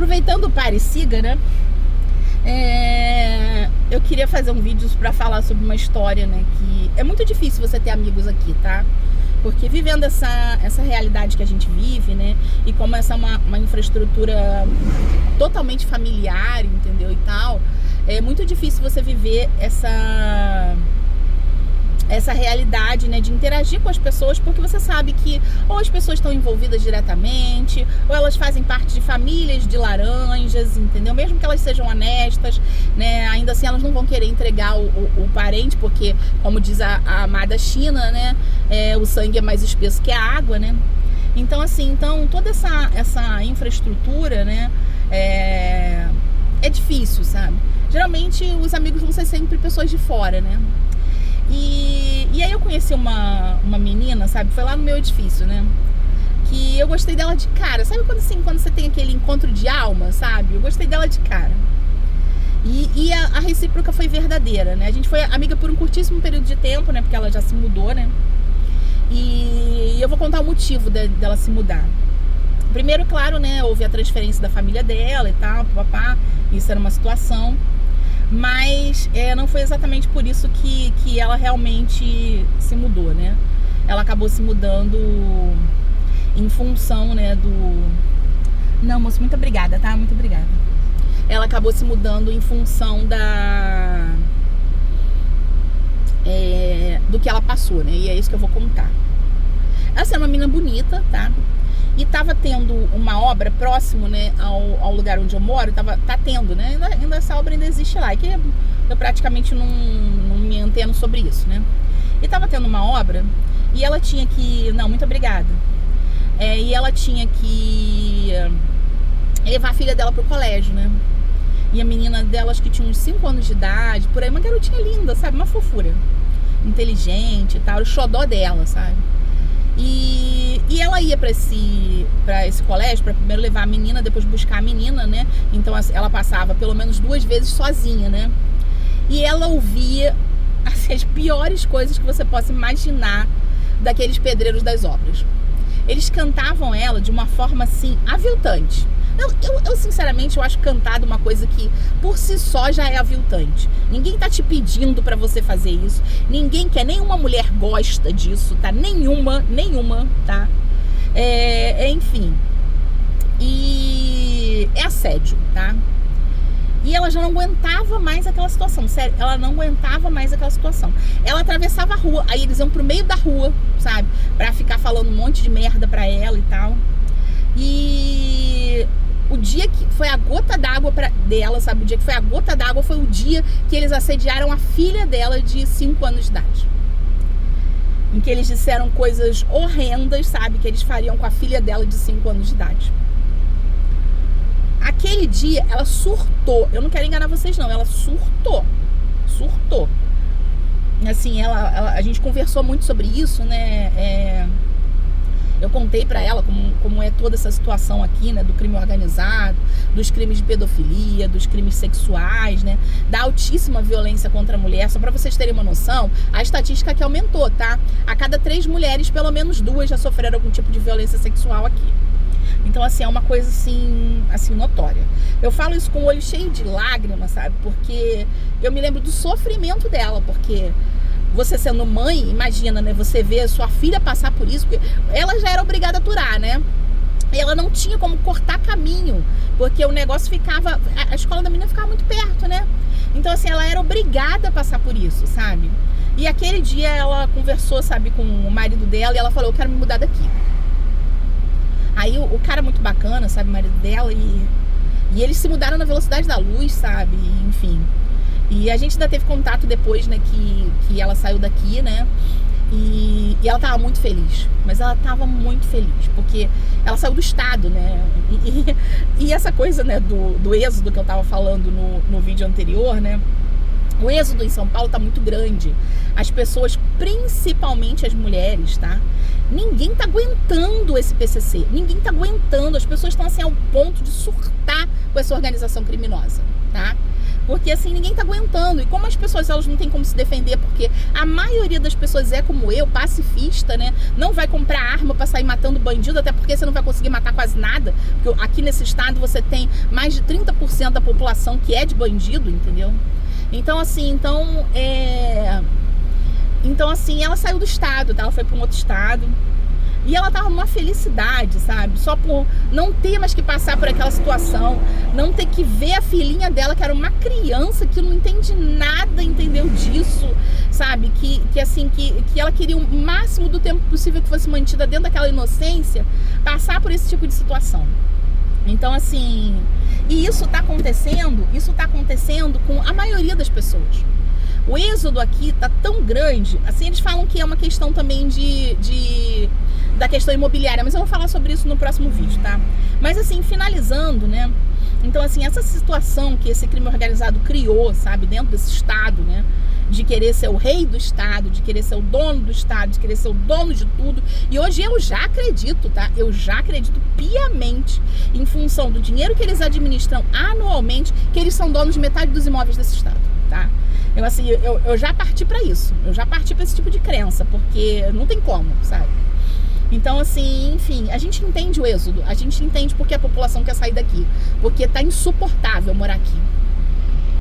Aproveitando o Pare e Siga, né? Eu queria fazer um vídeo para falar sobre uma história, né? Que é muito difícil você ter amigos aqui, tá? Porque vivendo essa realidade que a gente vive, né? E como essa é uma infraestrutura totalmente familiar, entendeu? E tal, é muito difícil você viver essa realidade, né, de interagir com as pessoas, porque você sabe que ou as pessoas estão envolvidas diretamente, ou elas fazem parte de famílias de laranjas, entendeu? Mesmo que elas sejam honestas, né, ainda assim elas não vão querer entregar o parente, porque, como diz a amada China, né, o sangue é mais espesso que a água, né? Então, assim, toda essa infraestrutura, né, é difícil, sabe? Geralmente os amigos vão ser sempre pessoas de fora, né? E aí eu conheci uma menina, sabe? Foi lá no meu edifício, né? Que eu gostei dela de cara. Sabe quando você tem aquele encontro de alma, sabe? Eu gostei dela de cara. E a recíproca foi verdadeira, né? A gente foi amiga por um curtíssimo período de tempo, né? Porque ela já se mudou, né? E eu vou contar o motivo dela se mudar. Primeiro, claro, né? Houve a transferência da família dela e tal, papá. Isso era uma situação. Mas não foi exatamente por isso que ela realmente se mudou, né? Ela acabou se mudando em função, né, Não, moço, muito obrigada, tá? Muito obrigada. Ela acabou se mudando em função do que ela passou, né? E é isso que eu vou contar. Essa é uma menina bonita, tá? E tava tendo uma obra próximo, né, ao lugar onde eu moro, tá tendo, né, ainda essa obra ainda existe lá, e que eu praticamente não me anteno sobre isso, né, e tava tendo uma obra, e ela tinha que, não, muito obrigada, e ela tinha que levar a filha dela pro colégio, né, e a menina dela, acho que tinha uns 5 anos de idade, por aí, uma garotinha linda, sabe, uma fofura, inteligente e tal, o xodó dela, sabe. E ela ia pra esse colégio para primeiro levar a menina, depois buscar a menina, né? Então ela passava pelo menos 2 vezes sozinha, né? E ela ouvia assim, as piores coisas que você possa imaginar daqueles pedreiros das obras. Eles cantavam ela de uma forma assim aviltante. Eu sinceramente, eu acho cantado uma coisa que por si só já é aviltante. Ninguém tá te pedindo pra você fazer isso. Ninguém quer, nenhuma mulher gosta disso, tá? Nenhuma, tá? Enfim. E é assédio, tá? E ela já não aguentava mais aquela situação, sério, ela não aguentava mais aquela situação. Ela atravessava a rua, aí eles iam pro meio da rua, sabe? Pra ficar falando um monte de merda pra ela e tal. E o dia que foi a gota d'água dela, sabe? O dia que foi a gota d'água foi o dia que eles assediaram a filha dela de 5 anos de idade. Em que eles disseram coisas horrendas, sabe? Que eles fariam com a filha dela de 5 anos de idade. Aquele dia, ela surtou. Eu não quero enganar vocês, não. Ela surtou. Surtou. Assim, a gente conversou muito sobre isso, né? Eu contei pra ela como é toda essa situação aqui, né? Do crime organizado, dos crimes de pedofilia, dos crimes sexuais, né? Da altíssima violência contra a mulher. Só pra vocês terem uma noção, a estatística aqui aumentou, tá? A cada 3 mulheres, pelo menos 2 já sofreram algum tipo de violência sexual aqui. Então, assim, é uma coisa, assim, notória. Eu falo isso com o olho cheio de lágrimas, sabe? Porque eu me lembro do sofrimento dela, porque você sendo mãe, imagina, né? Você vê a sua filha passar por isso, porque ela já era obrigada a aturar, né? E ela não tinha como cortar caminho, porque o negócio ficava... A escola da menina ficava muito perto, né? Então, assim, ela era obrigada a passar por isso, sabe? E aquele dia ela conversou, sabe, com o marido dela e ela falou, eu quero me mudar daqui. Aí o cara muito bacana, sabe, o marido dela, e eles se mudaram na velocidade da luz, sabe, enfim. E a gente ainda teve contato depois, né, que ela saiu daqui, né, e ela tava muito feliz. Mas ela tava muito feliz, porque ela saiu do estado, né, e essa coisa, né, do êxodo que eu tava falando no vídeo anterior, né, o êxodo em São Paulo tá muito grande. As pessoas, principalmente as mulheres, tá? Ninguém tá aguentando esse PCC. Ninguém tá aguentando. As pessoas estão assim ao ponto de surtar com essa organização criminosa, tá? Porque assim, ninguém tá aguentando. E como as pessoas, elas não têm como se defender, porque a maioria das pessoas é como eu, pacifista, né? Não vai comprar arma pra sair matando bandido, até porque você não vai conseguir matar quase nada. Porque aqui nesse estado você tem mais de 30% da população que é de bandido, entendeu? Então assim, ela saiu do estado, tá? Ela foi pra um outro estado. E ela tava numa felicidade, sabe? Só por não ter mais que passar por aquela situação, não ter que ver a filhinha dela, que era uma criança que não entende nada, entendeu disso, sabe? Que ela queria o máximo do tempo possível que fosse mantida dentro daquela inocência, passar por esse tipo de situação. Então, assim, e isso tá acontecendo com a maioria das pessoas. O êxodo aqui tá tão grande, assim, eles falam que é uma questão também da questão imobiliária, mas eu vou falar sobre isso no próximo vídeo, tá? Mas assim, finalizando, né? Então assim, essa situação que esse crime organizado criou, sabe, dentro desse estado, né? De querer ser o rei do estado, de querer ser o dono do estado, de querer ser o dono de tudo. E hoje eu já acredito, tá? Eu já acredito piamente, em função do dinheiro que eles administram anualmente, que eles são donos de metade dos imóveis desse estado, tá? Eu já parti pra isso. Eu já parti pra esse tipo de crença, porque não tem como, sabe? Então, assim, enfim, a gente entende o êxodo, a gente entende porque a população quer sair daqui, porque tá insuportável morar aqui.